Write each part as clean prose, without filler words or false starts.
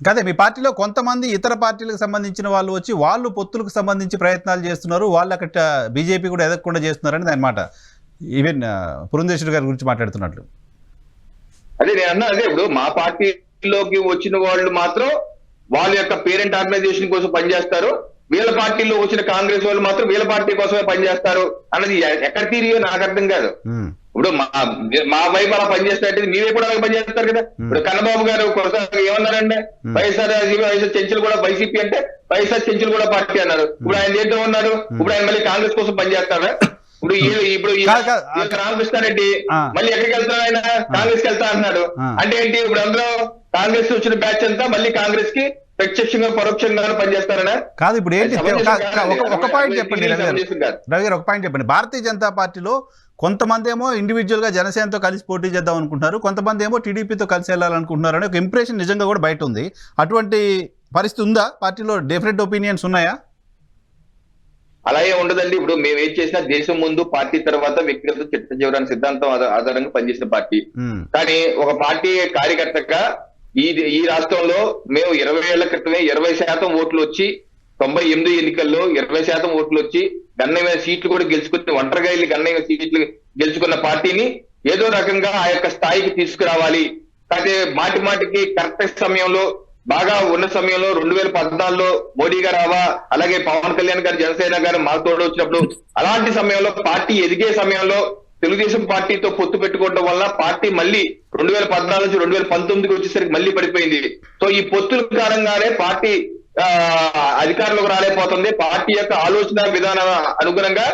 కాదే మీ పార్టీలో కొంతమంది ఇతర పార్టీలకు సంబంధించిన వాళ్ళు వచ్చి వాళ్ళు పొత్తులకు సంబంధించి ప్రయత్నాలు చేస్తున్నారు, వాళ్ళు అక్కడ బీజేపీ కూడా ఎదగకుండా చేస్తున్నారని అనమాట. ఈవెన్ పురంధేశ్వరి గారి గురించి మాట్లాడుతున్నట్లు. అదే నేను అన్నా, అదే ఇప్పుడు మా పార్టీలోకి వచ్చిన వాళ్ళు మాత్రం వాళ్ళ యొక్క పేరెంట్ ఆర్గనైజేషన్ కోసం పనిచేస్తారు, వీళ్ళ పార్టీలో వచ్చిన కాంగ్రెస్ వాళ్ళు మాత్రం వీళ్ళ పార్టీ కోసమే పనిచేస్తారు అన్నది ఎక్కడ తీరియో నాకు అర్థం కాదు. ఇప్పుడు మా వైపు అలా పనిచేస్తారంటే మీ వైపు కూడా అలా పనిచేస్తారు కదా. ఇప్పుడు కన్నబాబు గారు కొనసాగి ఏమన్నారంటే వైఎస్ఆర్ చెంచులు కూడా వైసీపీ అంటే వైఎస్ఆర్ చెంచులు కూడా పార్టీ అన్నారు. ఇప్పుడు ఆయన ఏంటో ఉన్నారు, ఇప్పుడు ఆయన మళ్ళీ కాంగ్రెస్ కోసం పనిచేస్తారా? ఇప్పుడు రామకృష్ణారెడ్డి మళ్ళీ ఎక్కడికి వెళ్తున్నారు, ఆయన కాంగ్రెస్ కి వెళ్తా అంటున్నాడు. అంటే ఏంటి, ఇప్పుడు అందరూ కాంగ్రెస్ వచ్చిన బ్యాచ్ అంతా మళ్ళీ కాంగ్రెస్ కి ప్రత్యక్షంగా పరోక్షంగా పనిచేస్తారనా? కాదు. ఇప్పుడు ఏంటి ఒక పాయింట్ చెప్పండి రవి గారు, ఒక పాయింట్ చెప్పండి. భారతీయ జనతా పార్టీలో కొంతమంది ఏమో ఇండివిజువల్ గా జనసేనతో కలిసి పోటీ చేద్దాం అనుకుంటున్నారు, కొంతమంది ఏమో టీడీపీతో కలిసి వెళ్ళాలనుకుంటున్నారు అనే ఒక ఇంప్రెషన్ నిజంగా కూడా బయట ఉంది. అటువంటి పరిస్థితి ఉందా పార్టీలో? డిఫరెంట్ ఒపీనియన్స్ ఉన్నాయా? అలాగే ఉండదండి. ఇప్పుడు మేము ఏం చేసినా దేశం ముందు పార్టీ తర్వాత వ్యక్తిగత చట్ట చివరని సిద్ధాంతం ఆధారంగా పనిచేసిన పార్టీ. కానీ ఒక పార్టీ కార్యకర్తగా ఈ రాష్ట్రంలో మేము 20 ఏళ్ల క్రితమే 20% ఓట్లు వచ్చి 98 ఎన్నికల్లో 20% ఓట్లు వచ్చి గణనీయమైన సీట్లు కూడా గెలుచుకుని ఒంటరిగా వెళ్ళి గణనీయమైన సీట్లు గెలుచుకున్న పార్టీని ఏదో రకంగా ఆ యొక్క స్థాయికి తీసుకురావాలి. అయితే మాటి మాటికి కరెక్ట్ సమయంలో బాగా ఉన్న సమయంలో 2014లో మోడీ గారు రావా, అలాగే పవన్ కళ్యాణ్ గారు జనసేన గారు మా తోడు వచ్చినప్పుడు అలాంటి సమయంలో పార్టీ ఎదిగే సమయంలో తెలుగుదేశం పార్టీతో పొత్తు పెట్టుకోవడం వల్ల పార్టీ మళ్ళీ 2014 నుంచి 2019కి వచ్చేసరికి మళ్ళీ పడిపోయింది. సో ఈ పొత్తుల కారణంగానే పార్టీ అధికారంలోకి రాలేకపోతుంది. పార్టీ యొక్క ఆలోచన విధానం అనుగుణంగా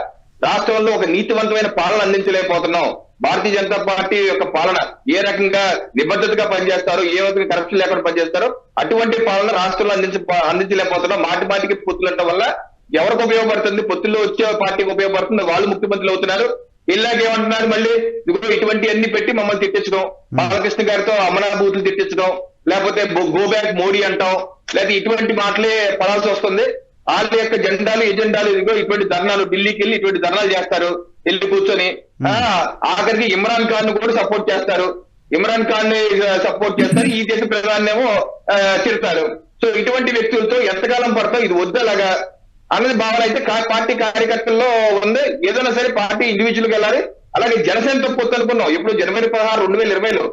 రాష్ట్రంలో ఒక నీతివంతమైన పాలన అందించలేకపోతున్నాం. భారతీయ జనతా పార్టీ యొక్క పాలన ఏ రకంగా నిబద్ధతగా పనిచేస్తారో, ఏ రకంగా కరప్షన్ లేకుండా పనిచేస్తారో అటువంటి పాలన రాష్ట్రంలో అందించలేకపోతున్నాం. మాటి మాటికి పొత్తులు ఉండటం వల్ల ఎవరికి ఉపయోగపడుతుంది? పొత్తుల్లో వచ్చే పార్టీకి ఉపయోగపడుతుంది, వాళ్ళు ముఖ్యమంత్రులు అవుతున్నారు. ఇలాగేమంటున్నారు, మళ్ళీ ఇటువంటి అన్ని పెట్టి మమ్మల్ని తిట్టించడం, బాలకృష్ణ గారితో అమనా బూతులు తిట్టించడం, లేకపోతే గో బ్యాక్ మోడీ అంటాం, లేకపోతే ఇటువంటి మాటలే పడాల్సి వస్తుంది. వాళ్ళ యొక్క ఎజెండాలు ఇదిగో ఇటువంటి ధర్నాలు, ఢిల్లీకి వెళ్ళి ఇటువంటి ధర్నాలు చేస్తారు, వెళ్ళి కూర్చొని ఆఖరికి ఇమ్రాన్ ఖాన్ ను కూడా సపోర్ట్ చేస్తారు, ఇమ్రాన్ ఖాన్ ని సపోర్ట్ చేస్తారు, ఈ దేశ ప్రధానేమో తిడతారు. సో ఇటువంటి వ్యక్తులతో ఎంతకాలం పడతాం, ఇది వద్దలాగా అన్నది భావన అయితే పార్టీ కార్యకర్తల్లో ఉంది. ఏదైనా సరే పార్టీ ఇండివిజువల్ గా వెళ్ళాలి. అలాగే జనసేనతో పొత్తు అనుకున్నాం. ఇప్పుడు జనవరి 16, 2020లో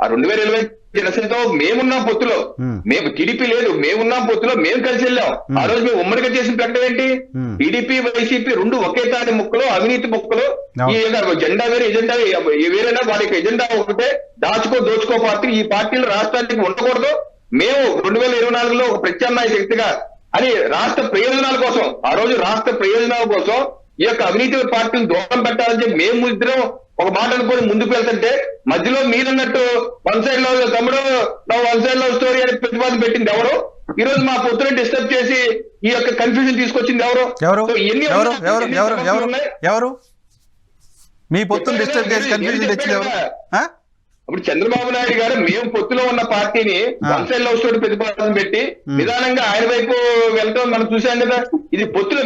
ఆ 2020 జనసేనతో మేమున్నాం పొత్తులో, మేము టీడీపీ లేదు, మేమున్నాం పొత్తులో, మేము కలిసి వెళ్ళాం. ఆ రోజు మేము ఉమ్మడిగా చేసిన ప్రకటన ఏంటి, టీడీపీ వైసీపీ రెండు ఒకే తాటి ముక్కలు, అవినీతి ముక్కలు, ఈ జెండా వేరే ఎజెండా వేరేనా, వాళ్ళ యొక్క ఎజెండా ఒకటే, దోచుకో పార్టీ, ఈ పార్టీలు రాష్ట్రానికి ఉండకూడదు, మేము 2024లో ఒక ప్రత్యామ్నాయ శక్తిగా అని రాష్ట్ర ప్రయోజనాల కోసం, ఆ రోజు రాష్ట్ర ప్రయోజనాల కోసం ఈ యొక్క అవినీతి పార్టీని దూరం పెట్టాలని చెప్పి మేము ఇద్దరం ఒక మాట అనుకొని ముందుకు వెళ్తుంటే మధ్యలో మీరన్నట్టు వన్ సైడ్ లో తమ్ముడు వన్ సైడ్ లో స్టోరీ అని ప్రతిపాదన పెట్టింది ఎవరు? ఈ రోజు మా పొత్తుని డిస్టర్బ్ చేసి ఈ యొక్క కన్ఫ్యూజన్ తీసుకొచ్చింది ఎవరు? ఎవరు మీ పొత్తుని డిస్టర్బ్ చేసి కన్ఫ్యూజన్ తెచ్చింది ఎవరు? ఇప్పుడు చంద్రబాబు నాయుడు గారు మేము పొత్తులో ఉన్న పార్టీని వన్ సైడ్ లవ్ స్టోరీ ప్రతిపాదన పెట్టి నిదానంగా ఆయన వైపు వెళ్తాం మనం చూసాం కదా. ఇది పొత్తులో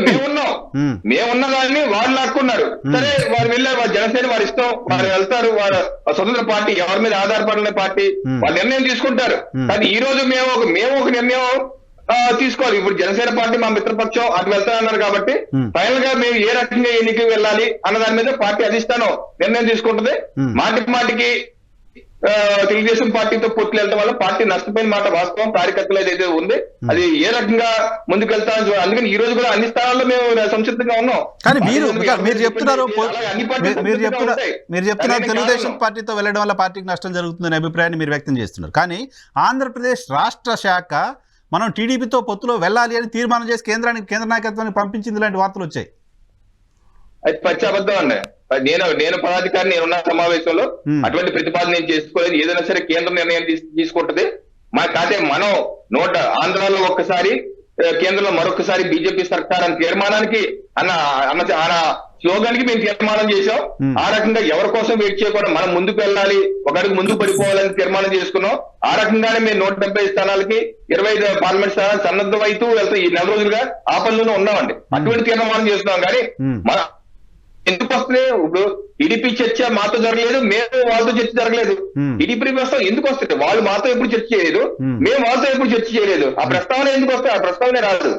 మేమున్న దాన్ని వాళ్ళు లాక్కున్నారు. సరే వారు వెళ్ళారు, వారి జనసేన వారి ఇష్టం, వారు వెళ్తారు, వారు స్వతంత్ర పార్టీ, ఎవరి మీద ఆధారపడిన పార్టీ, వాళ్ళు నిర్ణయం తీసుకుంటారు. కానీ ఈ రోజు మేము ఒక నిర్ణయం తీసుకోవాలి. ఇప్పుడు జనసేన పార్టీ మా మిత్రపక్షం అటు వెళ్తానన్నారు కాబట్టి ఫైనల్ గా మేము ఏ రకంగా ఎన్నికకి వెళ్ళాలి అన్న దాని మీద పార్టీ అధిష్టానం నిర్ణయం తీసుకుంటుంది. మాటికి తెలుగుదేశం పార్టీతో పొత్తులు వెళ్ళడం వల్ల పార్టీ నష్టపోయిన మాట వాస్తవం. కార్యకర్తలు ఏదైతే ఉంది అది ఏ రకంగా ముందుకు వెళ్తామని చూడాలి. అందుకని ఈ రోజు కూడా అన్ని స్థానాల్లో మేము సంసిద్ధంగా ఉన్నాం. కానీ మీరు చెప్తున్నారు తెలుగుదేశం పార్టీతో వెళ్ళడం వల్ల పార్టీకి నష్టం జరుగుతుందనే అభిప్రాయాన్ని మీరు వ్యక్తం చేస్తున్నారు. కానీ ఆంధ్రప్రదేశ్ రాష్ట్ర శాఖ మనం టీడీపీతో పొత్తులో వెళ్ళాలి అని తీర్మానం చేసి కేంద్ర నాయకత్వానికి పంపించింది, ఇలాంటి వార్తలు వచ్చాయి. అది పచ్చాబద్ధం అండి. నేను పదాధికారి, నేనున్న సమావేశంలో అటువంటి ప్రతిపాదన నేను చేసుకోలేదు. ఏదైనా సరే కేంద్ర నిర్ణయం తీసుకుంటది. కాకపోతే మనం ఆంధ్రాలో ఒక్కసారి, కేంద్రంలో మరొకసారి బీజేపీ సర్కార్ అనే తీర్మానానికి అన్న స్లోగానికి మేము తీర్మానం చేశాం. ఆ రకంగా ఎవరి కోసం వెయిట్ చేయకుండా మనం ముందుకు వెళ్ళాలి, ఒక అడుగు ముందుకు పడిపోవాలని తీర్మానం చేసుకున్నాం. ఆ రకంగానే మేము 170 స్థానాలకి 25 పార్లమెంట్ స్థానాలు సన్నద్ధమైతూ వెళ్తాం. ఈ 4 రోజులుగా ఆ పనులను ఉన్నామండి. అటువంటి తీర్మానం చేస్తున్నాం. కానీ ఎందుకు వస్తున్నాయి? ఇప్పుడు టీడీపీ చర్చ మాతో జరగలేదు, మేము వాళ్ళతో చర్చ జరగలేదు. టీడీపీ ప్రస్తావన ఎందుకు వస్తుంది? వాళ్ళు మాతో ఎప్పుడు చర్చ చేయలేదు, మేము వాళ్ళతో ఎప్పుడు చర్చ చేయలేదు. ఆ ప్రస్తావన ఎందుకు వస్తాయి? ఆ ప్రస్తావనే రాదు.